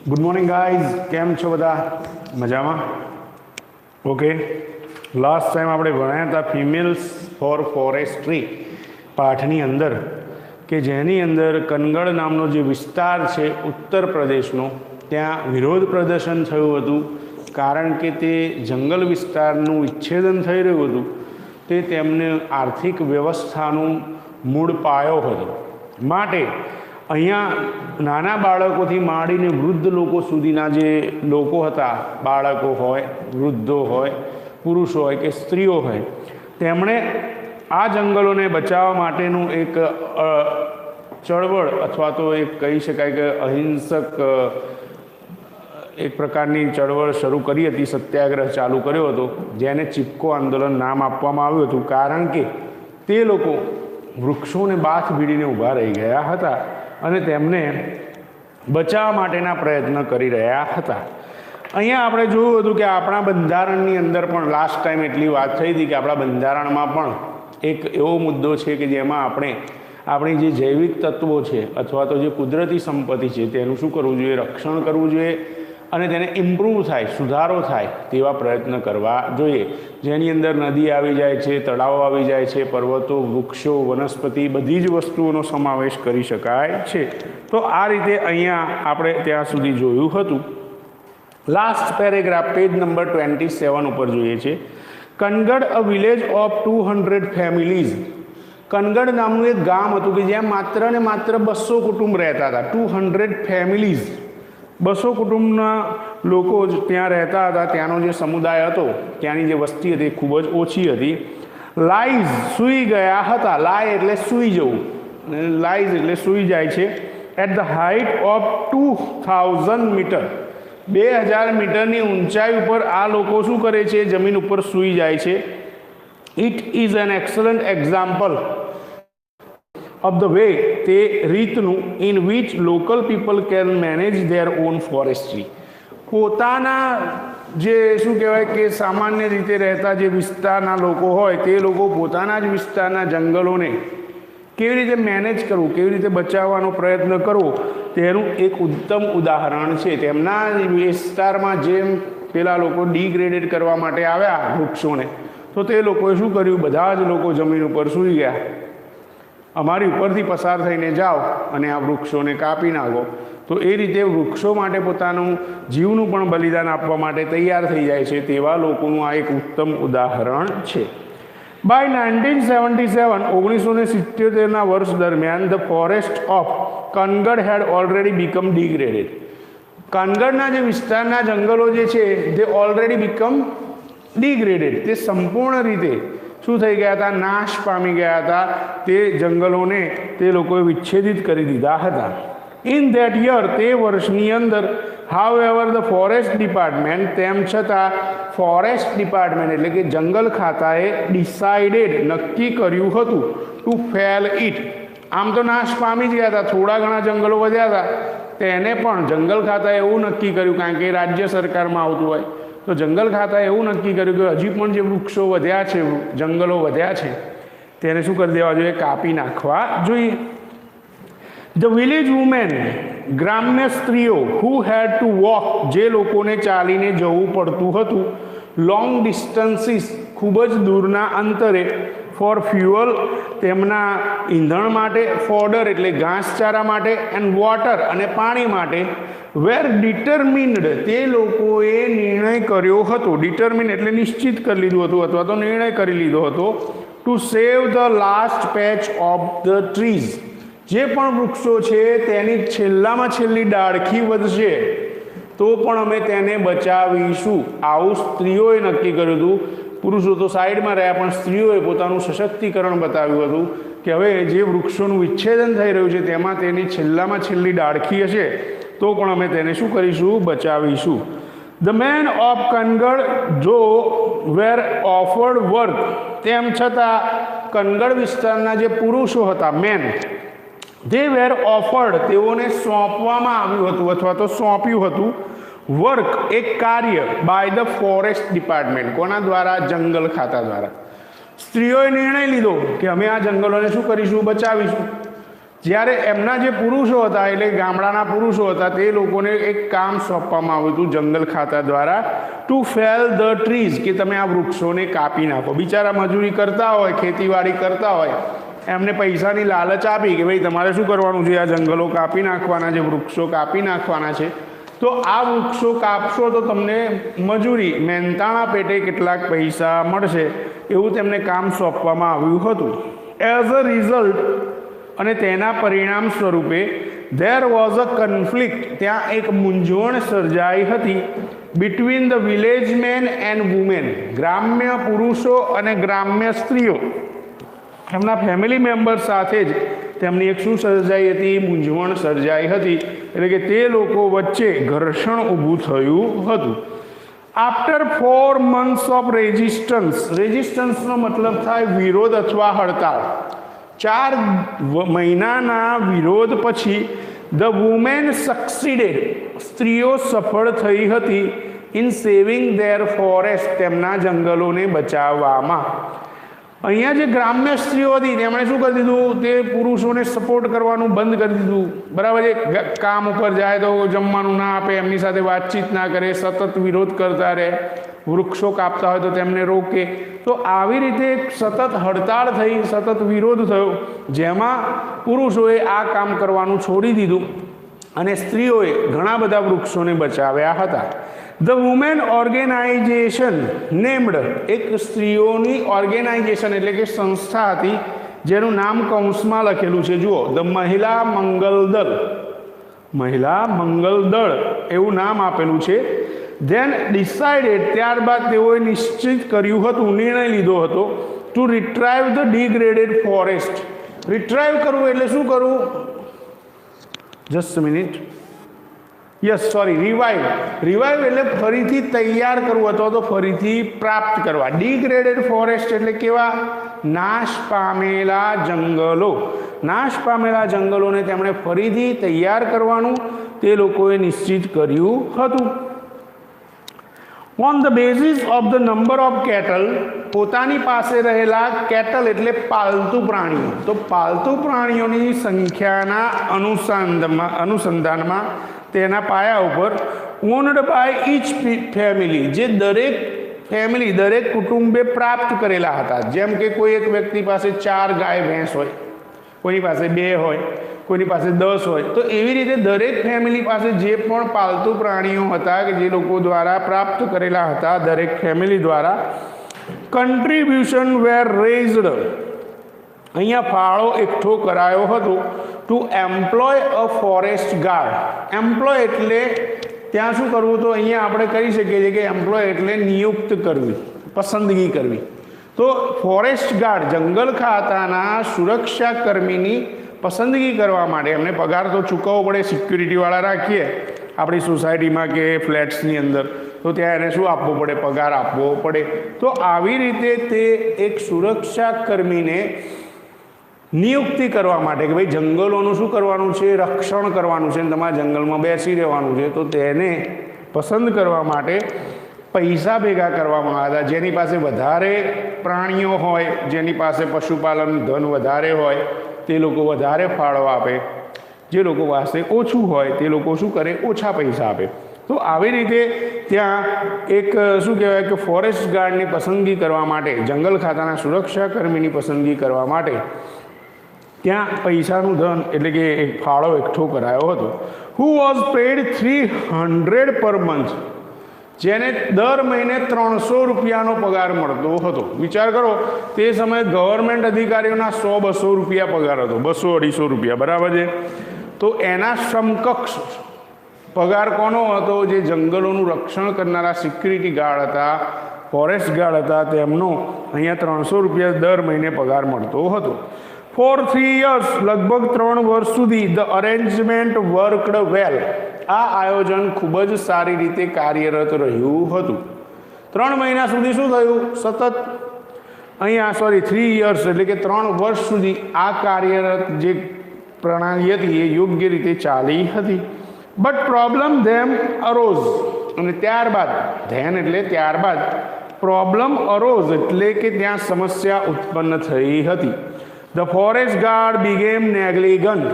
Good morning guys, કેમ છો બધા? મજામાં? ઓકે. લાસ્ટ ટાઈમ આપણે ભણ્યા હતા ફિમેલ્સ ફોર ફોરેસ્ટ્રી પાઠની અંદર, કે જેની અંદર કનગડ નામનો જે વિસ્તાર છે ઉત્તર પ્રદેશનો, ત્યાં વિરોધ પ્રદર્શન થયું હતું, કારણ કે તે જંગલ વિસ્તારનું વિચ્છેદન થઈ રહ્યું હતું. તે તેમને આર્થિક વ્યવસ્થાનું મૂળ પાયો હતો. માટે અહીંયા નાના બાળકોથી માંડીને વૃદ્ધ લોકો સુધીના જે લોકો હતા, બાળકો હોય, વૃદ્ધો હોય, પુરુષો હોય કે સ્ત્રીઓ હોય, તેમણે આ જંગલોને બચાવવા માટેનું એક ચળવળ અથવા તો એક કહી શકાય કે અહિંસક એક પ્રકારની ચળવળ શરૂ કરી હતી, સત્યાગ્રહ ચાલુ કર્યો હતો, જેને ચિપકો આંદોલન નામ આપવામાં આવ્યું હતું, કારણ કે તે લોકો વૃક્ષોને બાથ ભીડીને ઊભા રહી ગયા હતા અને તેમને બચાવવા માટેના પ્રયત્ન કરી રહ્યા હતા. અહીંયા આપણે જોયું હતું કે આપણા બંધારણની અંદર પણ લાસ્ટ ટાઈમ એટલી વાત થઈ હતી કે આપણા બંધારણમાં પણ એક એવો મુદ્દો છે કે જેમાં આપણે આપણી જે જૈવિક તત્વો છે અથવા તો જે કુદરતી સંપત્તિ છે તેનું શું કરવું જોઈએ? રક્ષણ કરવું જોઈએ અને તેને ઇમ્પ્રૂવ થાય, સુધારો થાય તેવા પ્રયત્ન કરવા જોઈએ. જેની અંદર નદી આવી જાય છે, તળાવો આવી જાય છે, પર્વતો, વૃક્ષો, વનસ્પતિ, બધી જ વસ્તુઓનો સમાવેશ કરી શકાય છે. તો આ રીતે અહીંયા આપણે ત્યાં સુધી જોયું હતું. લાસ્ટ પેરેગ્રાફ પેજ નંબર 27 ઉપર જોઈએ છે. કનગડ અ વિલેજ ઓફ 200 ફેમિલીઝ. કનગડ નામનું એક ગામ હતું કે જ્યાં માત્ર ને માત્ર 200 કુટુંબ રહેતા હતા. 200 ફેમિલીઝ, 200 કુટુંબના લોકો જ ત્યાં રહેતા હતા. ત્યાંનો જે સમુદાય હતો, ત્યાંની જે વસ્તી હતી ખૂબ જ ઓછી હતી. લાઈઝ, સૂઈ ગયા હતા. લાય એટલે સૂઈ જવું, લાઈઝ એટલે સૂઈ જાય છે. At the height of 2000 metre, 2000 મીટરની ઊંચાઈ ઉપર આ લોકો શું કરે છે? જમીન ઉપર સૂઈ જાય છે. It is an excellent example of the way, તે રીતનું, in which local people can manage there on forestry. પોતાના જે શું કહેવાય કે સામાન્ય રીતે રહેતા જે વિસ્તારના લોકો હોય, તે લોકો પોતાના જ વિસ્તારના જંગલોને કેવી રીતે મેનેજ કરવું, કેવી રીતે બચાવવાનો પ્રયત્ન કરવો, તેનું એક ઉત્તમ ઉદાહરણ છે. તેમના વિસ્તારમાં જેમ પેલા લોકો ડિગ્રેડેડ કરવા માટે આવ્યા વૃક્ષોને, તો તે લોકોએ શું કર્યું? બધા જ લોકો જમીન ઉપર સૂઈ ગયા. અમારી ઉપરથી પસાર થઈને જાઓ અને આ વૃક્ષોને કાપી નાખો. તો એ રીતે વૃક્ષો માટે પોતાનું જીવનું પણ બલિદાન આપવા માટે તૈયાર થઈ જાય છે. તેવા લોકોનું આ એક ઉત્તમ ઉદાહરણ છે. બાય 1977, 1977ના વર્ષ દરમિયાન the forest of Kangad had already become degraded. કનગડના જે વિસ્તારના જંગલો જે છે તે ઓલરેડી બીકમ ડિગ્રેડેડ, તે સંપૂર્ણ રીતે શું થઈ ગયા હતા? નાશ પામી ગયા હતા. તે જંગલોને તે લોકોએ વિચ્છેદિત કરી દીધા હતા. ઇન ધેટ યર, તે વર્ષની અંદર, how ever the forest department, તેમ છતાં ફોરેસ્ટ ડિપાર્ટમેન્ટ એટલે કે જંગલ ખાતાએ ડિસાઇડેડ, નક્કી કર્યું હતું, ટુ ફેલ ઇટ. આમ તો નાશ પામી જ ગયા હતા, થોડા ઘણા જંગલો વધ્યા હતા, તેને પણ જંગલ ખાતાએ એવું નક્કી કર્યું, કારણ કે રાજ્ય સરકારમાં આવતું હોય, તો જંગલ ખાતાએ એવું નક્કી કર્યું કે હજી પણ જે વૃક્ષો વધ્યા છે, જંગલો વધ્યા છે, તેને શું કરી દેવા જોઈએ? કાપી નાખવા જોઈએ. ધ વિલેજ વુમેન, ગ્રામ્ય સ્ત્રીઓ, હુ હેડ ટુ વોક, જે લોકોને ચાલીને જવું પડતું હતું, લોંગ ડિસ્ટન્સીસ, ખૂબ જ દૂરના અંતરે, ફોર ફ્યુઅલ, તેમના ઈંધણ માટે, ફોડર એટલે ઘાસચારા માટે, એન્ડ વોટર અને પાણી માટે, વેર ડિટરમિન્ડ, તે લોકોએ નિર્ણય કર્યો હતો. ડિટરમિન એટલે નિશ્ચિત કરી લીધું હતું અથવા તો નિર્ણય કરી લીધો હતો, to save the last patch of the trees. જે પણ વૃક્ષો છે તેની છેલ્લામાં છેલ્લી ડાળખી વધશે તો પણ અમે તેને બચાવીશું. આવું સ્ત્રીઓએ નક્કી કર્યું હતું. પુરુષો તો સાઈડમાં રહ્યા, પણ સ્ત્રીઓએ પોતાનું સશક્તિકરણ બતાવ્યું હતું કે હવે જે વૃક્ષોનું વિચ્છેદન થઈ રહ્યું છે તેમાં તેની છેલ્લામાં છેલ્લી ડાળખી હશે તો પણ અમે તેને શું કરીશું? બચાવીશું. ધ મેન ઓફ કનગડ જો વેર ઓફર્ડ વર્ક, તેમ છતાં કનગડ વિસ્તારના જે પુરુષો હતા, મેન, તે વેર ઓફર્ડ, તેઓને સોંપવામાં આવ્યું હતું અથવા તો સોંપ્યું હતું, વર્ક, એક કાર્ય, બાય ધ ફોરેસ્ટ ડિપાર્ટમેન્ટ. કોના દ્વારા? જંગલ ખાતા દ્વારા. સ્ત્રીઓએ નિર્ણય લીધો કે અમે આ જંગલોને શું કરીશું? બચાવીશું. જ્યારે એમના જે પુરુષો હતા એટલે ગામડાના પુરુષો હતા તે લોકોને એક કામ સોંપવામાં આવ્યું હતું જંગલ ખાતા દ્વારા ટુ ફેલ ધ ટ્રીઝ, કે તમે આ વૃક્ષોને કાપી નાખો. બિચારા મજૂરી કરતા હોય, ખેતીવાડી કરતા હોય, એમને પૈસાની લાલચ આપી કે ભાઈ તમારે શું કરવાનું છે, આ જંગલો કાપી નાખવાના છે, વૃક્ષો કાપી નાખવાના છે, તો આ વૃક્ષો કાપશો તો તમને મજૂરી મહેનતાણા પેટે કેટલાક પૈસા મળશે, એવું તેમને કામ સોંપવામાં આવ્યું હતું. એઝ અ રિઝલ્ટ, અને તેના પરિણામ સ્વરૂપે ધેર વોઝ અ કન્ફ્લિક્ટ, ત્યાં એક મૂંઝવણ સર્જાઈ હતી between the village men and women, ગ્રામ્ય પુરુષો અને ગ્રામ્ય સ્ત્રીઓ, એમના ફેમિલી મેમ્બર સાથે જ તેમની એક શું સર્જાઈ હતી, મૂંઝવણ સર્જાઈ હતી, એટલે કે તે લોકો વચ્ચે ઘર્ષણ ઊભું થયું હતું. આફ્ટર 4 months ઓફ રેઝિસ્ટન્સનો મતલબ થાય વિરોધ અથવા હડતાળ. 4 મહિનાના વિરોધ પછી ધ વુમેન સક્સીડેડ, સ્ત્રીઓ સફળ થઈ હતી ઇન સેવિંગ ધેર ફોરેસ્ટ, તેમના જંગલોને બચાવવામાં. અહીંયા જે ગ્રામ્ય સ્ત્રીઓ હતી તેમણે શું કરી દીધું, તે પુરુષોને સપોર્ટ કરવાનું બંધ કરી દીધું. બરાબર છે, કામ ઉપર જાય તો જમવાનું ના આપે, એમની સાથે વાતચીત ના કરે, સતત વિરોધ કરતા રહે, વૃક્ષો કાપતા હોય તો તેમને રોકે. તો આવી રીતે સતત હડતાળ થઈ, સતત વિરોધ થયો, જેમાં પુરુષોએ આ કામ કરવાનું છોડી દીધું અને સ્ત્રીઓએ ઘણા બધા વૃક્ષોને બચાવ્યા હતા. ધ વુમેન ઓર્ગેનાઇઝેશન નેમ્ડ, એક સ્ત્રીઓની ઓર્ગેનાઇઝેશન એટલે કે સંસ્થા હતી જેનું નામ કૌંસમાં લખેલું છે, જુઓ, ધ મહિલા મંગલ દળ, મહિલા મંગલ દળ એવું નામ આપેલું છે. ધેન ડિસાઇડેડ, ત્યારબાદ તેઓએ નિશ્ચિત કર્યું હતું, નિર્ણય લીધો હતો, to retrieve the degraded forest. Retrieve કરવું એટલે શું કરવું, just minute, yes sorry, revive એટલે ફરીથી તૈયાર કરવું અથવા તો ફરીથી પ્રાપ્ત કરવા. ડિગ્રેડેડ ફોરેસ્ટ એટલે કેવા, નાશ પામેલા જંગલો. નાશ પામેલા જંગલોને તેમણે ફરીથી તૈયાર કરવાનું તે લોકોએ નિશ્ચિત કર્યું હતું. On the basis of the number of cattle, પોતાની પાસે રહેલા કેટલ એટલે પાલતુ પ્રાણીઓ, તો પાલતુ પ્રાણીઓની સંખ્યાના અનુસંધાનમાં તેના પાયા ઉપર ઓન્ડ બાય ઈચ ફેમિલી, જે દરેક ફેમિલી, દરેક કુટુંબે પ્રાપ્ત કરેલા હતા. જેમ કે કોઈ એક વ્યક્તિ પાસે 4 ગાય ભેંસ હોય, કોઈની પાસે 2 હોય, કોઈની પાસે 10 હોય, તો એવી રીતે દરેક ફેમિલી પાસે જે પણ પાલતુ પ્રાણીઓ હતા કે જે લોકો દ્વારા પ્રાપ્ત કરેલા હતા, દરેક ફેમિલી દ્વારા કન્ટ્રીબ્યુશન વેર રેઝડ, અહીંયા ફાળો એકઠો કરાયો હતો to employ a forest guard. Employ એટલે ત્યાં શું કરવું, તો અહીંયા આપણે કરી શકીએ છીએ કે એમ્પ્લોય એટલે નિયુક્ત કરવી, પસંદગી કરવી. તો ફોરેસ્ટ ગાર્ડ, જંગલ ખાતાના સુરક્ષા કર્મીની પસંદગી કરવા માટે એમને પગાર તો ચૂકવવો પડે, સિક્યુરિટીવાળા રાખીએ આપણી સોસાયટીમાં કે ફ્લેટ્સની અંદર, તો ત્યાં એને શું આપવું પડે, પગાર આપવો પડે. તો આવી રીતે તે એક સુરક્ષા કર્મીને નિયુક્તિ કરવા માટે કે ભાઈ જંગલોનું શું કરવાનું છે, રક્ષણ કરવાનું છે, તમારે જંગલમાં બેસી રહેવાનું છે, તો તેને પસંદ કરવા માટે પૈસા ભેગા કરવામાં આવ્યા હતા. જેની પાસે વધારે પ્રાણીઓ હોય, જેની પાસે પશુપાલન ધન વધારે હોય તે લોકો વધારે ફાળો આપે, જે લોકો પાસે ઓછું હોય તે લોકો શું કરે, ઓછા પૈસા આપે. તો આવી રીતે ત્યાં એક શું કહેવાય કે ફોરેસ્ટ ગાર્ડની પસંદગી કરવા માટે, જંગલ ખાતાના સુરક્ષા કર્મીની પસંદગી કરવા માટે ત્યાં પૈસાનું ધન એટલે કે એક ફાળો એકઠો કરાયો હતો. Who was pad 300 per month, જેને દર મહિને 300 રૂપિયાનો પગાર મળતો હતો. વિચાર કરો, તે સમયે ગવર્મેન્ટ અધિકારીઓના 100-200 રૂપિયા પગાર હતો, 200-250 રૂપિયા, બરાબર છે. તો એના સમકક્ષ પગાર કોનો હતો, જે જંગલોનું રક્ષણ કરનારા સિક્યુરિટી ગાર્ડ હતા, ફોરેસ્ટ ગાર્ડ હતા, તેમનો અહીંયા 300 રૂપિયા દર મહિને પગાર મળતો હતો. ફોર 3 years, લગભગ 3 વર્ષ સુધી ધ અરેન્જમેન્ટ વર્કડ વેલ, આ આયોજન ખૂબ જ સારી રીતે કાર્યરત રહ્યું હતું. 3 મહિના સુધી શું થયું, સતત અહીંયા 3 years એટલે કે 3 વર્ષ સુધી આ કાર્યરત જે પ્રણાલી હતી એ યોગ્ય રીતે ચાલી હતી. બટ પ્રોબ્લેમ ધેમ અરોઝ, અને ત્યારબાદ ધેન એટલે ત્યારબાદ, પ્રોબ્લેમ અરોઝ એટલે કે ત્યાં સમસ્યા ઉત્પન્ન થઈ હતી. The forest guard became negligent.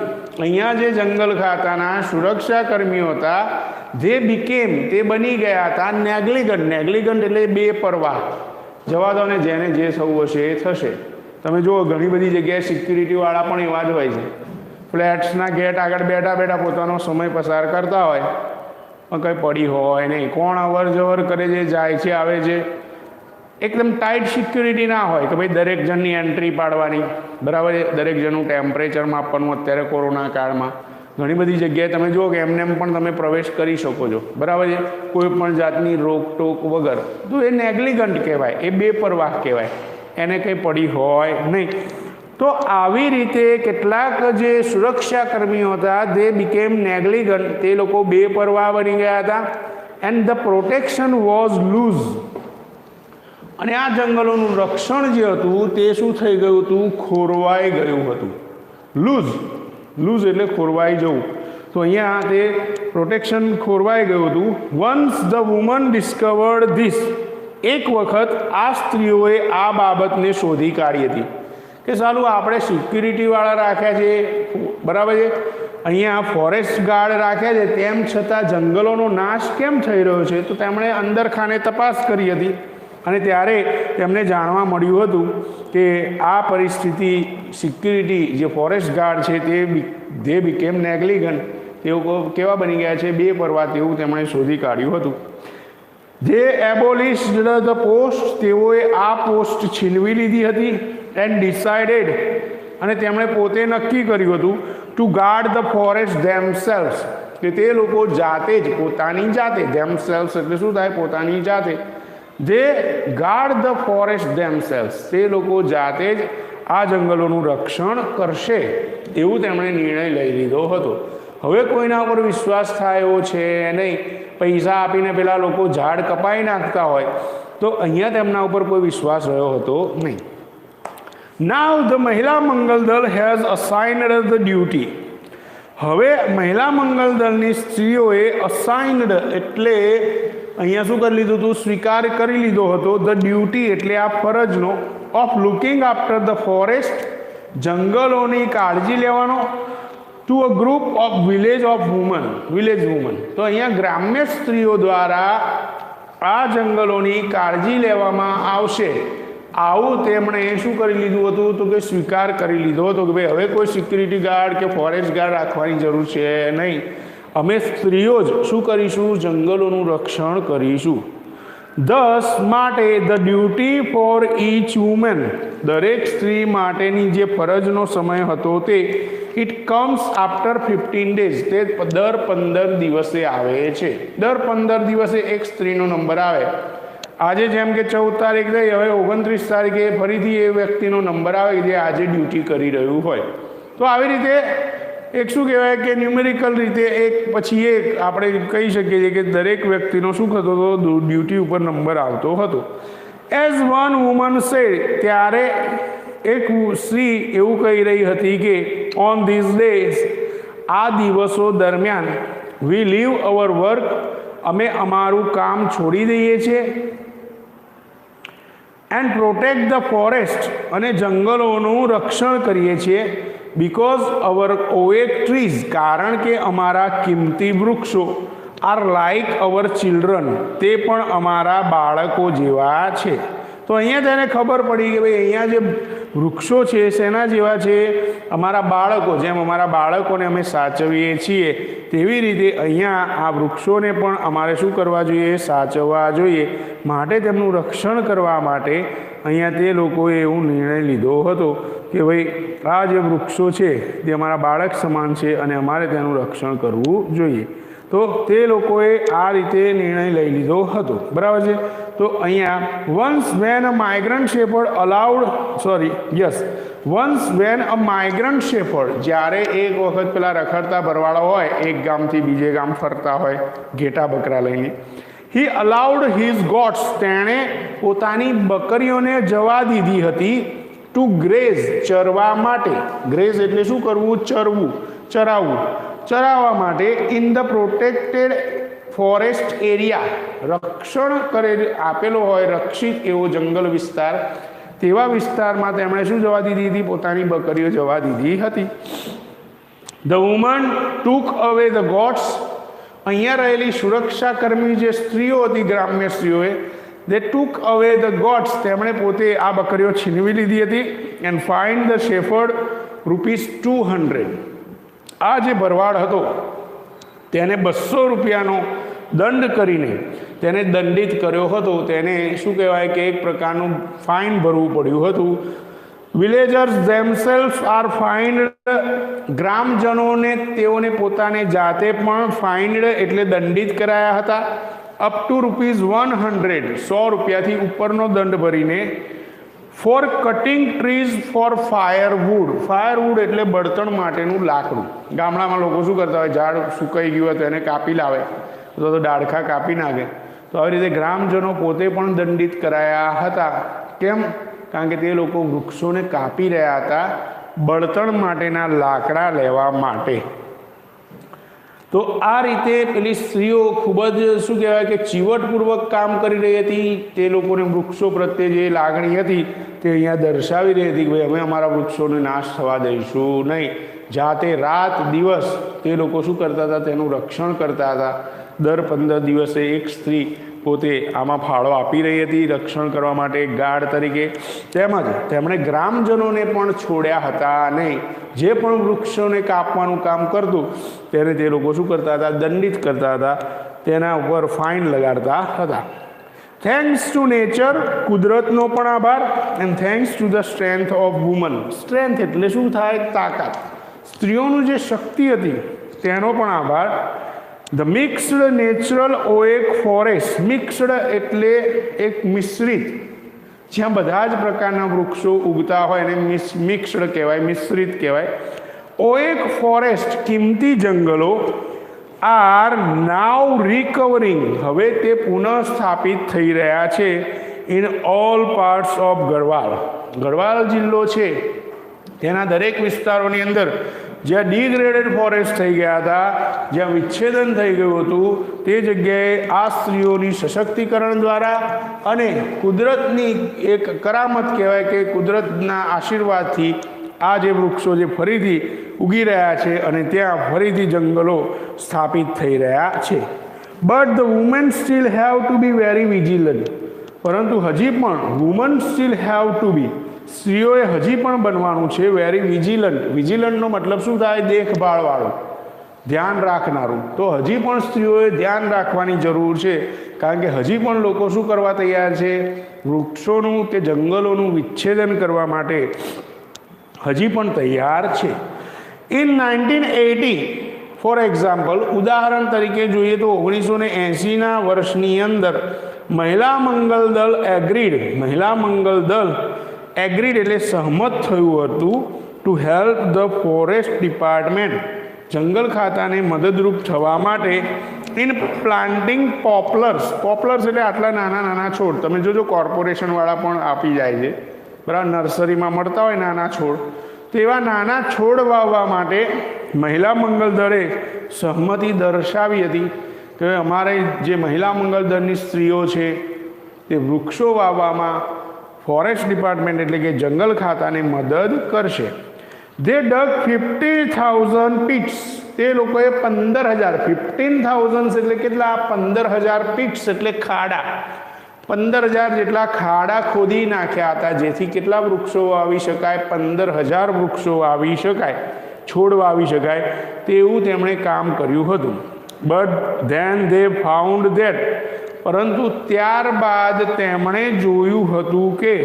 અહીંયા જે જંગલ ખાતાના સુરક્ષા કર્મીઓ હતા જે બીકેમ તે બની ગયા હતા નેગ્લિજન્ટ. નેગ્લિજન્ટ એટલે બેપરવાહ. જવા દો ને, જેને જે થવું હશે એ થશે. તમે જુઓ ઘણી બધી જગ્યાએ સિક્યુરિટીવાળા પણ એવા જ હોય છે. ફ્લેટ્સના ગેટ આગળ બેઠા બેઠા પોતાનો સમય પસાર કરતા હોય, કંઈ પડી હોય નહીં, કોણ અવર જવર કરે છે, જાય છે, આવે છે. એકદમ ટાઈટ સિક્યુરિટી ના હોય કે ભાઈ દરેક જણની એન્ટ્રી પાડવાની, બરાબર છે, દરેક જણનું ટેમ્પરેચર માપવાનું. અત્યારે કોરોના કાળમાં ઘણી બધી જગ્યાએ તમે જુઓ કે એમને એમ પણ તમે પ્રવેશ કરી શકો છો, બરાબર છે, કોઈ પણ જાતની રોકટોક વગર. તો એ નેગ્લિજન્ટ કહેવાય, એ બેપરવાહ કહેવાય, એને કંઈ પડી હોય નહીં. તો આવી રીતે કેટલાક જે સુરક્ષા કર્મીઓ હતા તે બીકેમ નેગ્લિજન્ટ, તે લોકો બેપરવાહ બની ગયા હતા. And the protection was loose. અને આ જંગલોનું રક્ષણ જે હતું તે શું થઈ ગયું હતું? ખોરવાઈ ગયું હતું. લૂઝ, લૂઝ એટલે ખોરવાઈ જવું. તો અહીંયા તે પ્રોટેક્શન ખોરવાઈ ગયું હતું. Once the woman discovered this. એક વખત આ સ્ત્રીઓએ આ બાબતને શોધી કાઢી હતી કે સાલું આપણે સિક્યુરિટીવાળા રાખ્યા છે, બરાબર છે, અહીંયા ફોરેસ્ટ ગાર્ડ રાખ્યા છે, તેમ છતાં જંગલોનો નાશ કેમ થઈ રહ્યો છે? તો તેમણે અંદર ખાને તપાસ કરી હતી અને ત્યારે તેમને જાણવા મળ્યું હતું કે આ પરિસ્થિતિ સિક્યુરિટી જે ફોરેસ્ટ ગાર્ડ છે તે બીકેમ નેગ્લિજન્ટ, તેઓ કેવા બની ગયા છે? બેપરવાહ. તેવું તેમણે શોધી કાઢ્યું હતું. જે એબોલિશ્ડ ધ પોસ્ટ, તેઓએ આ પોસ્ટ છીનવી લીધી હતી. એન્ડ ડિસાઇડેડ, અને તેમણે પોતે નક્કી કર્યું હતું two guard the forest themselves, કે તે લોકો જાતે જ, પોતાની જાતે, ધેમસેલ્વ્સ એટલે શું થાય? પોતાની જાતે. જે ગાર્ડ ધ ફોરેસ્ટ ધેમસેલ્વ્સ, તે લોકો જાતે જ આ જંગલોનું રક્ષણ કરશે એવું તેમણે નિર્ણય લઈ લીધો હતો. હવે કોઈના ઉપર વિશ્વાસ થાય એવો છે નહીં. પૈસા આપીને પેલા લોકો ઝાડ કપાઈ નાખતા હોય, તો અહીંયા તેમના ઉપર કોઈ વિશ્વાસ રહ્યો હતો નહીં. નાઉ ધ મહિલા મંગલદળ હેઝ અસાઇન્ડ ધ ડ્યુટી. હવે મહિલા મંગલદળની સ્ત્રીઓએ અસાઇન્ડ એટલે અહીંયા શું કરી લીધું હતું? સ્વીકાર કરી લીધો હતો. ધ ડ્યુટી એટલે આ ફરજનો, of looking after the forest, જંગલોની કાળજી લેવાનો, to a group of village woman. તો અહીંયા ગ્રામ્ય સ્ત્રીઓ દ્વારા આ જંગલોની કાળજી લેવામાં આવશે, આવું તેમણે શું કરી લીધું હતું? તો કે સ્વીકાર કરી લીધો હતો કે ભાઈ હવે કોઈ સિક્યુરિટી ગાર્ડ કે ફોરેસ્ટ ગાર્ડ રાખવાની જરૂર છે નહીં. અમે સ્ત્રીઓ જ શું કરીશું? જંગલોનું રક્ષણ કરીશું. દસ માટે the duty for each women, દરેક સ્ત્રી માટેની જે ફરજનો સમય હતો તે ઇટ કમ્સ આફ્ટર 15 ડેઝ, તે દર 15 દિવસે આવે છે. દર 15 દિવસે એક સ્ત્રીનો નંબર આવે. આજે જેમ કે 14 તારીખ થઈ, હવે 29 તારીખે ફરીથી એ વ્યક્તિનો નંબર આવે જે આજે ડ્યુટી કરી રહ્યું હોય. તો આવી રીતે એક શું કહેવાય કે ન્યુમેરિકલ રીતે એક પછી એક આપણે કહી શકીએ છીએ કે દરેક વ્યક્તિનો શું થતો હતો? ડ્યુટી ઉપર નંબર આવતો હતો. એઝ વન વુમન સેડ, ત્યારે એક સ્ત્રી એવું કહી રહી હતી કે ઓન ધીઝ ડેઝ, આ દિવસો દરમિયાન, વી લીવ અવર વર્ક, અમે અમારું કામ છોડી દઈએ છીએ, એન્ડ પ્રોટેક્ટ ધ ફોરેસ્ટ, અને જંગલોનું રક્ષણ કરીએ છીએ, બીકોઝ અવર ઓએક ટ્રીઝ, કારણ કે અમારા કિંમતી વૃક્ષો, આર લાઇક અવર ચિલ્ડ્રન, તે પણ અમારા બાળકો જેવા છે. તો અહીંયા તેને ખબર પડી કે ભાઈ અહીંયા જે વૃક્ષો છે શેના જેવા છે? અમારા બાળકો, જેમ અમારા બાળકોને અમે સાચવીએ છીએ તેવી રીતે અહીંયા આ વૃક્ષોને પણ અમારે શું કરવા જોઈએ? સાચવવા જોઈએ. માટે તેમનું રક્ષણ કરવા માટે અહીંયા તે લોકોએ એવું નિર્ણય લીધો હતો કે ભાઈ આ જે વૃક્ષો છે તે અમારા બાળક સમાન છે અને અમારે તેનું રક્ષણ કરવું જોઈએ. તો તે લોકોએ આ રીતે નિર્ણય લઈ લીધો હતો, બરાબર છે. તો અહીંયા વન્સ વેન અ માઇગ્રન્ટ શેફર્ડ જ્યારે એક વખત પેલા રખડતા ભરવાડો હોય, એક ગામથી બીજે ગામ ફરતા હોય ઘેટા બકરા લઈને, હી અલાઉડ હિઝ ગોટ્સ, તેણે પોતાની બકરીઓને જવા દીધી હતી, ટુ ગ્રેઝ, ચરવા માટે. ગ્રેઝ એટલે શું કરવું? ચરવું, ચરાવવું, ચરાવવા માટે. In the protected forest area, રક્ષણ આપેલો હોય, રક્ષિત એવો જંગલ વિસ્તાર, તેવા વિસ્તારમાં તેમણે શું જવા દીધી હતી? પોતાની બકરીઓ જવા દીધી હતી. ધ વુમન ટુક અવે ધ ગોટ્સ. અહીંયા રહેલી સુરક્ષાકર્મી જે સ્ત્રીઓ હતી, ગ્રામ્ય સ્ત્રીઓએ, દે ટુક અવે ધ ગોટ્સ, તેમણે પોતે આ બકરીઓ છીનવી લીધી હતી. And find the shepherd ₹200. આ જે ભરવાડ હતો તેને ₹200 દંડ કરીને તેને દંડિત કર્યો હતો. તેને શું કહેવાય કે એક પ્રકારનું ફાઇન ભરવું પડ્યું હતું. Villagers themself are fined. ગ્રામજનોને તેઓને પોતાને જાતે પણ ફાઇન્ડ એટલે દંડિત કરાયા હતા. અપ ટુ ₹100, ₹100થી ઉપરનો દંડ ભરીને. For cutting trees for firewood. Firewood એટલે બળતણ માટેનું લાકડું. ગામડામાં લોકો શું કરતા હોય? ઝાડ સુકાઈ ગયું હોય તો એને કાપી લાવે, અથવા તો ડાળખા કાપી નાખે. તો આવી રીતે ગ્રામજનો પોતે પણ દંડિત કરાયા હતા. કેમ? કારણ કે તે લોકો વૃક્ષોને કાપી રહ્યા હતા બળતણ માટેના લાકડા લેવા માટે. તો આ રીતે પેલી સ્ત્રીઓ ખૂબ જ શું કહેવાય કે ચીવટપૂર્વક કામ કરી રહી હતી. તે લોકોને વૃક્ષો પ્રત્યે જે લાગણી હતી તે અહીંયા દર્શાવી રહી હતી કે ભાઈ અમે અમારા વૃક્ષોને નાશ થવા દઈશું નહીં. જાતે રાત દિવસ તે લોકો શું કરતા હતા? તેનું રક્ષણ કરતા હતા. દર 15 દિવસે એક સ્ત્રી પોતે આમાં ફાળો આપી રહી હતી રક્ષણ કરવા માટે, ગાર્ડ તરીકે. તેમજ તેમણે ગ્રામજનોને પણ છોડ્યા હતા નહીં. જે પણ વૃક્ષોને કાપવાનું કામ કરતું તેને તે લોકો શું કરતા હતા? દંડિત કરતા હતા, તેના ઉપર ફાઇન લગાડતા હતા. થેન્ક્સ ટુ નેચર, કુદરતનો પણ આભાર. And thanks to the strength of woman. Strength એટલે શું થાય? તાકાત. સ્ત્રીઓનું જે શક્તિ હતી તેનો પણ આભાર. The mixed natural oak forest. Mixed એટલે એક મિશ્રિત, જ્યાં બધા જ પ્રકારના વૃક્ષો ઉગતા હોય એને મિક્સ્ડ કહેવાય, મિશ્રિત કહેવાય. ઓએક ફોરેસ્ટ, કિંમતી જંગલો, આર નાવ રિકવરિંગ, હવે તે પુનઃસ્થાપિત થઈ રહ્યા છે. In all parts of Garhwal. Garhwal જિલ્લો છે તેના દરેક વિસ્તારોની અંદર જ્યાં ડિગ્રેડેડ ફોરેસ્ટ થઈ ગયા હતા, જ્યાં વિચ્છેદન થઈ ગયું હતું, તે જગ્યાએ આ સ્ત્રીઓની સશક્તિકરણ દ્વારા અને કુદરતની એક કરામત કહેવાય કે કુદરતના આશીર્વાદથી આ જે વૃક્ષો જે ફરીથી ઉગી રહ્યા છે અને ત્યાં ફરીથી જંગલો સ્થાપિત થઈ રહ્યા છે. But the women still have to be very vigilant. પરંતુ હજી પણ woman still have to be, સ્ત્રીઓએ હજી પણ બનવાનું છે વેરી વિજિલન્ટ. વિજિલન્ટનો મતલબ શું થાય? દેખભાળવાળું, ધ્યાન રાખનારું. તો હજી પણ સ્ત્રીઓએ ધ્યાન રાખવાની જરૂર છે, કારણ કે હજી પણ લોકો શું કરવા તૈયાર છે? વૃક્ષોનું કે જંગલોનું વિચ્છેદન કરવા માટે હજી પણ તૈયાર છે. ઇન 1980 ફોર એક્ઝામ્પલ, ઉદાહરણ તરીકે જોઈએ તો 1980ના વર્ષની અંદર મહિલા મંગલ દળ એગ્રીડ. મહિલા મંગલ દળ એગ્રીડ એટલે સહમત થયું હતું to help the forest department, જંગલ ખાતાને મદદરૂપ થવા માટે. In planting પોપ્લર્સ. પોપ્લર્સ એટલે આટલા નાના નાના છોડ. તમે જોજો કોર્પોરેશનવાળા પણ આપી જાય છે, બરાબર, નર્સરીમાં મળતા હોય નાના છોડ. તેવા નાના છોડ વાવવા માટે મહિલા મંગલ દળે સહમતિ દર્શાવી હતી કે અમારે જે મહિલા મંગલ દળની સ્ત્રીઓ છે તે વૃક્ષો વાવવામાં ફોરેસ્ટ ડિપાર્ટમેન્ટ એટલે કે જંગલ ખાતાને મદદ કરશે. દે ડગ 50,000 પિટ્સ. તે લોકોએ 15,000, 15,000 એટલે કેટલા? 15,000 પિટ્સ એટલે ખાડા. 15,000 જેટલા ખાડા ખોદી નાખ્યા હતા, જેથી કેટલા વૃક્ષો વાવી શકાય? 15,000 વૃક્ષો વાવી શકાય, છોડ વાવી શકાય, તેવું તેમણે કામ કર્યું હતું. But than they found that, પરંતુ ત્યારબાદ તેમણે જોયું હતું કે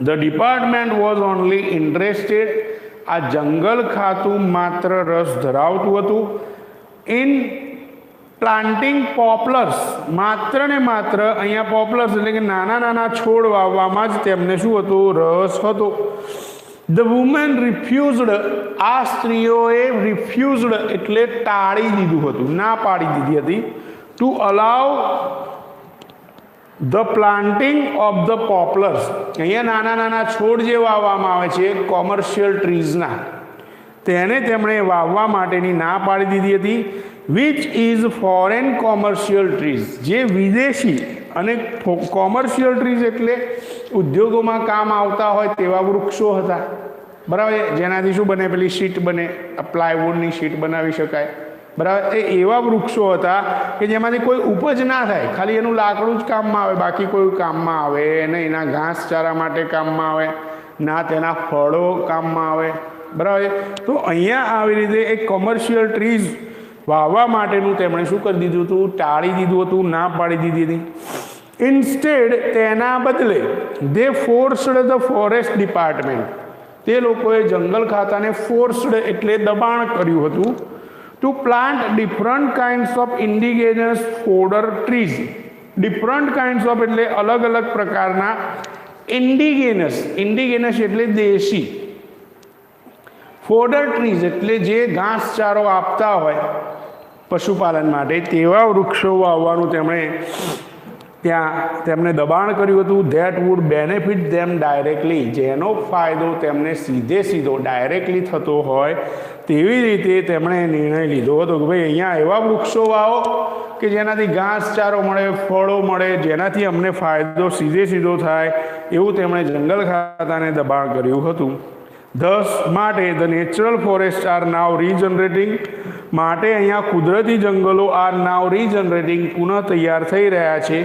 the department was only interested, આ જંગલ ખાતું માત્ર રસ ધરાવતું હતું. ઇન પ્લાન્ટિંગ પોપ્લર્સ, માત્ર ને માત્ર અહીંયા પોપ્લર્સ એટલે કે નાના નાના છોડ વાવવામાં જ તેમને શું હતું? રસ હતો. ધ વુમેન રિફ્યુઝડ, આ સ્ત્રીઓએ રિફ્યુઝડ એટલે ટાળી દીધું હતું, ના પાડી દીધી હતી. To allow the planting of the poplars, અહીંયા નાના નાના છોડ જે વાવવામાં આવે છે કોમર્શિયલ ટ્રીઝના, તેને તેમણે વાવવા માટેની ના પાડી દીધી હતી. Which is foreign commercial trees, જે વિદેશી અને કોમર્શિયલ ટ્રીઝ એટલે ઉદ્યોગોમાં કામ આવતા હોય તેવા વૃક્ષો હતા, બરાબર, જેનાથી શું બને, પેલી શીટ બને, પ્લાયવુડની શીટ બનાવી શકાય, બરાબર. એ એવા વૃક્ષો હતા કે જેમાંથી કોઈ ઉપજ ના થાય, ખાલી એનું લાકડું જ કામમાં આવે, બાકી કોઈ કામમાં આવે નહીં, એના ઘાસચારા માટે કામમાં આવે, ના તેના ફળો કામમાં આવે, બરાબર. તો અહીંયા આવી રીતે એક કોમર્શિયલ ટ્રીઝ વાવવા માટેનું તેમણે શું કરી દીધું હતું, ટાળી દીધું હતું, ના પાડી દીધી હતી. ઇન્સ્ટેડ તેના બદલે they forced the forest department, તે લોકોએ જંગલ ખાતાને ફોર્સ્ડ એટલે દબાણ કર્યું હતું to plant different kinds of indigenous fodder trees. Different kinds of એટલે અલગ અલગ પ્રકારના ઇન્ડિજિનસ એટલે દેશી, ફોડર ટ્રીઝ એટલે જે ઘાસચારો આપતા હોય પશુપાલન માટે તેવા વૃક્ષો વાવવાનું તેમને દબાણ કર્યું હતું. That wood benefit them directly, જેનો ફાયદો તેમને સીધો ડાયરેક્ટલી થતો હોય તેવી રીતે તેમણે નિર્ણય લીધો હતો કે ભાઈ અહીંયા એવા વૃક્ષો વાવો કે જેનાથી ઘાસચારો મળે, ફળો મળે, જેનાથી અમને ફાયદો સીધો થાય, એવું તેમણે જંગલ ખાતાને દબાણ કર્યું હતું. માટે the natural forest are now regenerating, માટે અહીંયા કુદરતી જંગલો આર નાવ રીજનરેટિંગ, પુનઃ તૈયાર થઈ રહ્યા છે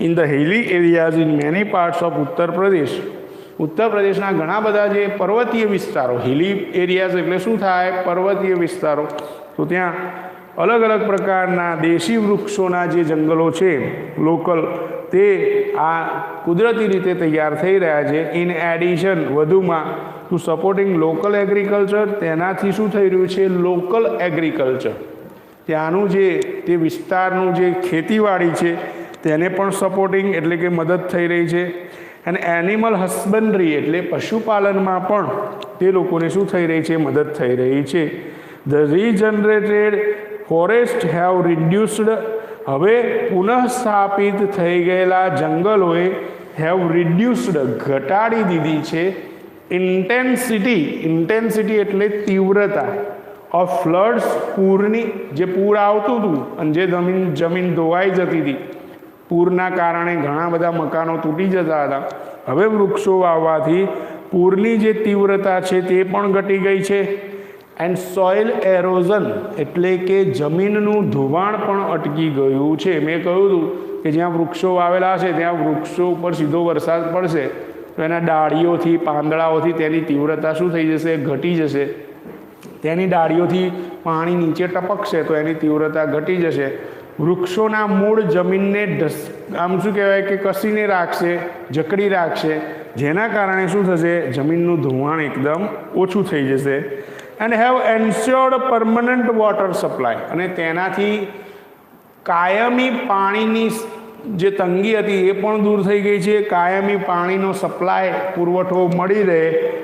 in the હિલી areas in many parts of Uttar Pradesh. ઉત્તર પ્રદેશના ઘણા બધા જે પર્વતીય વિસ્તારો, હિલી એરિયાઝ એટલે શું થાય, પર્વતીય વિસ્તારો, તો ત્યાં અલગ અલગ પ્રકારના દેશી વૃક્ષોના જે જંગલો છે લોકલ, તે આ કુદરતી રીતે તૈયાર થઈ રહ્યા છે. ઇન એડિશન, વધુમાં ટુ સપોર્ટિંગ લોકલ એગ્રીકલ્ચર, તેનાથી શું થઈ રહ્યું છે, લોકલ એગ્રીકલ્ચર, ત્યાંનું જે તે વિસ્તારનું જે ખેતીવાડી છે તેને પણ સપોર્ટિંગ એટલે કે મદદ થઈ રહી છે. અને એનિમલ હસબન્ડરી એટલે પશુપાલનમાં પણ તે લોકોને શું થઈ રહી છે, મદદ થઈ રહી છે. ધ રીજનરેટેડ ફોરેસ્ટ હેવ રિડ્યુસ્ડ, હવે પુનઃસ્થાપિત થઈ ગયેલા જંગલોએ હેવ રિડ્યુસ્ડ ઘટાડી દીધી છે ઇન્ટેન્સિટી એટલે તીવ્રતા ઓફ ફ્લડ્સ, પૂરની, જે પૂર આવતું હતું અને જે જમીન ધોવાઈ જતી હતી, પૂરના કારણે ઘણા બધા મકાનો તૂટી જતા હતા, હવે વૃક્ષો વાવવાથી પૂરની જે તીવ્રતા છે તે પણ ઘટી ગઈ છે. એન્ડ સોઇલ એરોઝન એટલે કે જમીનનું ધોવાણ પણ અટકી ગયું છે. મેં કહ્યું હતું કે જ્યાં વૃક્ષો વાવેલા છે ત્યાં વૃક્ષો ઉપર સીધો વરસાદ પડશે તો એના ડાળીઓથી, પાંદડાઓથી તેની તીવ્રતા શું થઈ જશે, ઘટી જશે. તેની ડાળીઓથી પાણી નીચે ટપકશે તો એની તીવ્રતા ઘટી જશે. વૃક્ષોના મૂળ જમીનને આમ શું કહેવાય કે કસીને રાખશે, જકડી રાખશે, જેના કારણે શું થશે, જમીનનું ધોવાણ એકદમ ઓછું થઈ જશે. And have એન્શ્યોર્ડ permanent water supply, અને તેનાથી કાયમી પાણીની જે તંગી હતી એ પણ દૂર થઈ ગઈ છે. કાયમી પાણીનો સપ્લાય, પુરવઠો મળી રહે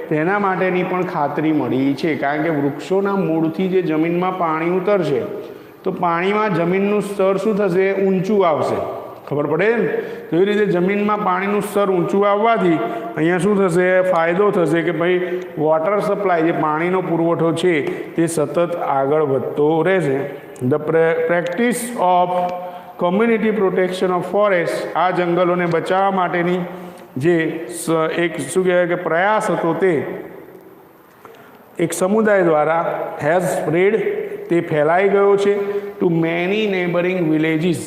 તેના માટેની પણ ખાતરી મળી છે. કારણ કે વૃક્ષોના મૂળથી જે જમીનમાં પાણી ઉતરશે તો પાણીમાં જમીનનું સ્તર શું થશે, ઊંચું આવશે, ખબર પડે ને. તો એ રીતે જમીનમાં પાણીનું સ્તર ઊંચું આવવાથી અહીંયા શું થશે, ફાયદો થશે કે ભાઈ વોટર સપ્લાય, જે પાણીનો પુરવઠો છે તે સતત આગળ વધતો રહેશે. The practice of community protection of forest, આ જંગલોને બચાવવા માટેની જે એક શું કહેવાય કે પ્રયાસ હતો તે એક સમુદાય દ્વારા હેઝ સ્પ્રેડ, તે ફેલાઈ ગયો છે ટુ મેની નેબરિંગ વિલેજીસ,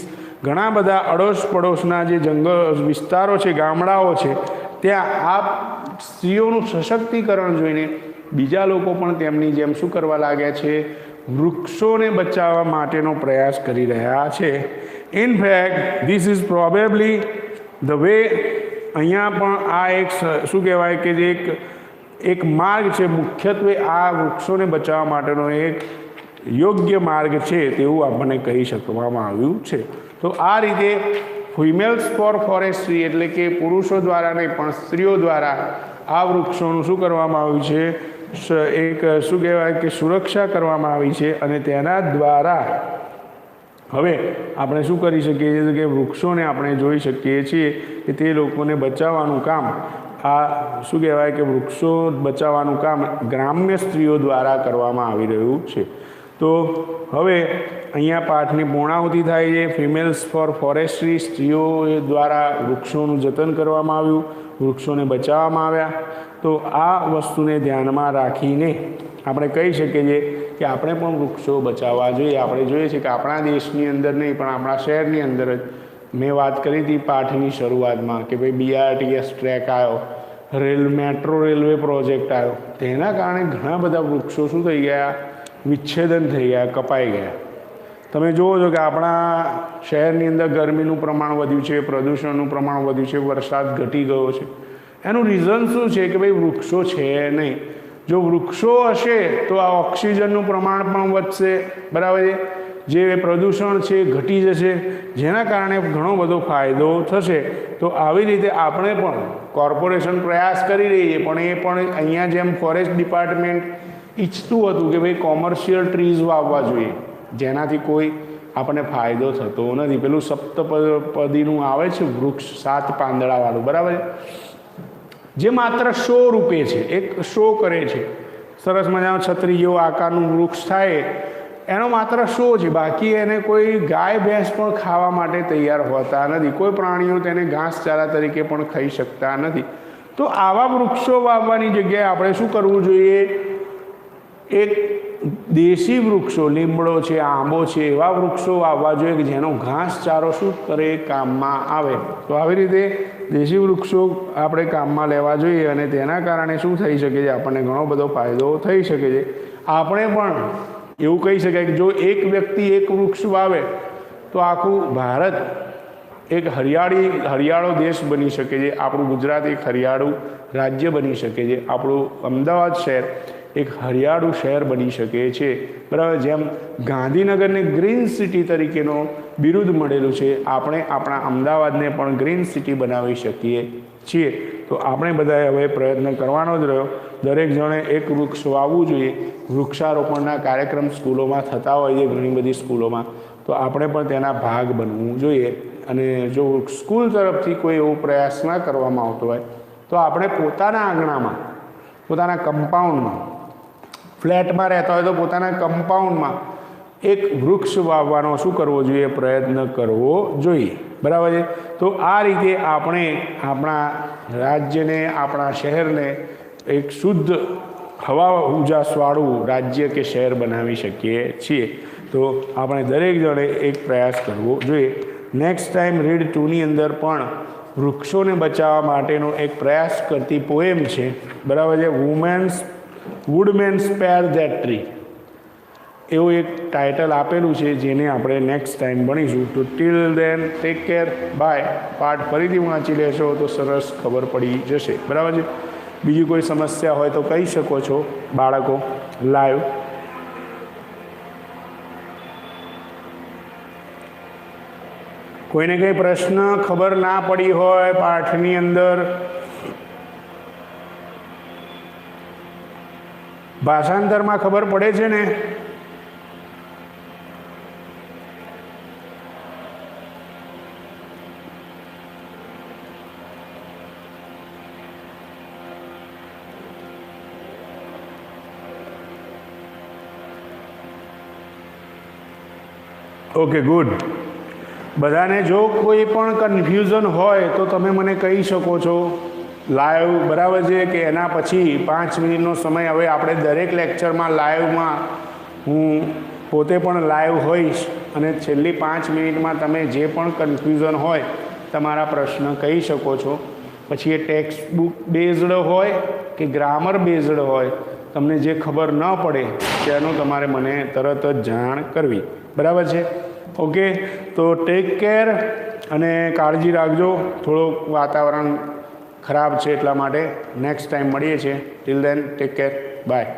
ઘણા બધા અડોશ પડોશના જે જંગલ વિસ્તારો છે, ગામડાઓ છે, ત્યાં આ સ્ત્રીઓનું સશક્તિકરણ જોઈને બીજા લોકો પણ તેમની જેમ શું કરવા લાગ્યા છે, વૃક્ષોને બચાવવા માટેનો પ્રયાસ કરી રહ્યા છે. In fact this is probably the way, અહીંયા પણ આ એક શું કહેવાય કે જે એક માર્ગ છે, મુખ્યત્વે આ વૃક્ષોને બચાવવા માટેનો એક યોગ્ય માર્ગ છે તેવું આપણને કહી શકવામાં આવ્યું છે. તો આ રીતે ફિમેલ્સ ફોર ફોરેસ્ટ્રી એટલે કે પુરુષો દ્વારા નહીં પણ સ્ત્રીઓ દ્વારા આ વૃક્ષોનું શું કરવામાં આવ્યું છે, એક શું કહેવાય કે સુરક્ષા કરવામાં આવી છે. અને તેના દ્વારા હવે આપણે શું કરી શકીએ છીએ કે વૃક્ષોને આપણે જોઈ શકીએ છીએ કે તે લોકોને બચાવવાનું કામ, આ શું કહેવાય કે વૃક્ષો બચાવવાનું કામ ગ્રામ્ય સ્ત્રીઓ દ્વારા કરવામાં આવી રહ્યું છે. તો હવે અહીંયા પાઠની પૂર્ણાહુતિ થાય છે. ફિમેલ્સ ફોર ફોરેસ્ટ્રી, સ્ત્રીઓ દ્વારા વૃક્ષોનું જતન કરવામાં આવ્યું, વૃક્ષોને બચાવવામાં આવ્યા. તો આ વસ્તુને ધ્યાનમાં રાખીને આપણે કહી શકીએ છીએ કે આપણે પણ વૃક્ષો બચાવવા જોઈએ. આપણે જોઈએ છીએ કે આપણા દેશની અંદર નહીં પણ આપણા શહેરની અંદર જ મેં વાત કરી હતી પાઠની શરૂઆતમાં કે ભાઈ BRTS ટ્રેક આવ્યો, મેટ્રો રેલવે પ્રોજેક્ટ આવ્યો, તેના કારણે ઘણા બધા વૃક્ષો શું થઈ ગયા, વિચ્છેદન થઈ ગયા, કપાઈ ગયા. તમે જુઓ છો કે આપણા શહેરની અંદર ગરમીનું પ્રમાણ વધ્યું છે, પ્રદૂષણનું પ્રમાણ વધ્યું છે, વરસાદ ઘટી ગયો છે. એનું રીઝન શું છે કે ભાઈ વૃક્ષો છે નહીં. જો વૃક્ષો હશે તો આ ઓક્સિજનનું પ્રમાણ પણ વધશે, બરાબર છે, જે પ્રદૂષણ છે ઘટી જશે, જેના કારણે ઘણો બધો ફાયદો થશે. તો આવી રીતે આપણે પણ કોર્પોરેશન પ્રયાસ કરી રહી છે, પણ એ પણ અહીંયા જેમ ફોરેસ્ટ ડિપાર્ટમેન્ટ ઈચ્છતું હતું કે ભાઈ કોમર્શિયલ ટ્રીઝ વાવવા જોઈએ, જેનાથી કોઈ આપણને ફાયદો થતો નથી. પેલું સપ્તપદીનું આવે છે વૃક્ષ 7 પાંદડાવાળું, બરાબર, જે માત્ર શો રૂપે છે, એક શો કરે છે, સરસ મજાનો છત્રી જેવો આકારનું વૃક્ષ થાય, એનો માત્ર શો છે. બાકી એને કોઈ ગાય ભેંસ પણ ખાવા માટે તૈયાર હોતા નથી, કોઈ પ્રાણીઓ તેને ઘાસચારા તરીકે પણ ખાઈ શકતા નથી. તો આવા વૃક્ષો વાવવાની જગ્યાએ આપણે શું કરવું જોઈએ, એક દેશી વૃક્ષો, લીમડો છે, આંબો છે, એવા વૃક્ષો વાવવા જોઈએ કે જેનો ઘાસચારો શું કરે, કામમાં આવે. તો આવી રીતે દેશી વૃક્ષો આપણે કામમાં લેવા જોઈએ અને તેના કારણે શું થઈ શકે છે, આપણને ઘણો બધો ફાયદો થઈ શકે છે. આપણે પણ એવું કહી શકાય કે જો એક વ્યક્તિ એક વૃક્ષ વાવે તો આખું ભારત એક હરિયાળો દેશ બની શકે છે. આપણું ગુજરાત એક હરિયાળું રાજ્ય બની શકે છે. આપણું અમદાવાદ શહેર એક હરિયાળું શહેર બની શકે છે, બરાબર. જેમ ગાંધીનગરને ગ્રીન સિટી તરીકેનો બિરુદ મળેલું છે, આપણે આપણા અમદાવાદને પણ ગ્રીન સિટી બનાવી શકીએ છીએ. તો આપણે બધાએ હવે પ્રયત્ન કરવાનો જ રહ્યો. દરેક જણે એક વૃક્ષ વાવવું જોઈએ. વૃક્ષારોપણના કાર્યક્રમ સ્કૂલોમાં થતા હોય છે, ઘણી બધી સ્કૂલોમાં, તો આપણે પણ તેના ભાગ બનવું જોઈએ. અને જો સ્કૂલ તરફથી કોઈ એવો પ્રયાસ ના કરવામાં આવતો હોય તો આપણે પોતાના આંગણામાં, પોતાના કમ્પાઉન્ડમાં, ફ્લેટમાં રહેતા હોય તો પોતાના કમ્પાઉન્ડમાં એક વૃક્ષ વાવવાનો શું કરવો જોઈએ, પ્રયત્ન કરવો જોઈએ, બરાબર છે. તો આ રીતે આપણે આપણા રાજ્યને, આપણા શહેરને એક શુદ્ધ હવા ઉજાસવાળું રાજ્ય કે શહેર બનાવી શકીએ છીએ. તો આપણે દરેક જણે એક પ્રયાસ કરવો જોઈએ. નેક્સ્ટ ટાઈમ રીડ 2ની અંદર પણ વૃક્ષોને બચાવવા માટેનો એક પ્રયાસ કરતી પોએમ છે, બરાબર છે, વુડમેન સ્પેર ધેટ ટ્રી, એવું એક ટાઇટલ આપેલું છે, જેને આપણે નેક્સ્ટ ટાઈમ ભણીશું. તો till then take care, bye. પાઠ ફરીથી વાંચી લેશો તો સરસ ખબર પડી જશે, બરાબર છે. બીજી કોઈ સમસ્યા હોય તો કહી શકો છો બાળકો લાઈવ. કોઈને કંઈ પ્રશ્ન ખબર ના પડી હોય પાઠની અંદર, ભાષાંતરમાં ખબર પડે છે ને? Okay, good. બધાને જો કોઈ પણ કન્ફ્યુઝન હોય તો તમે મને કહી શકો છો લાઈવ, બરાબર છે, કે એના પછી 5 મિનિટનો સમય. હવે આપણે દરેક લેક્ચરમાં લાઈવમાં હું પોતે પણ લાઈવ હોઈશ અને છેલ્લી 5 મિનિટમાં તમે જે પણ કન્ફ્યુઝન હોય તમારા પ્રશ્ન કહી શકો છો. પછી એ ટેક્સ્ટ બુક બેઝડ હોય કે ગ્રામર બેઝડ હોય, તમને જે ખબર ન પડે તેનું તમારે મને તરત જ જાણ કરવી, બરાબર છે. ઓકે, તો ટેક કેર અને કાળજી રાખજો. થોડુંક વાતાવરણ ખરાબ છે એટલા માટે. નેક્સ્ટ ટાઈમ મળીએ છીએ. Till then take care, by.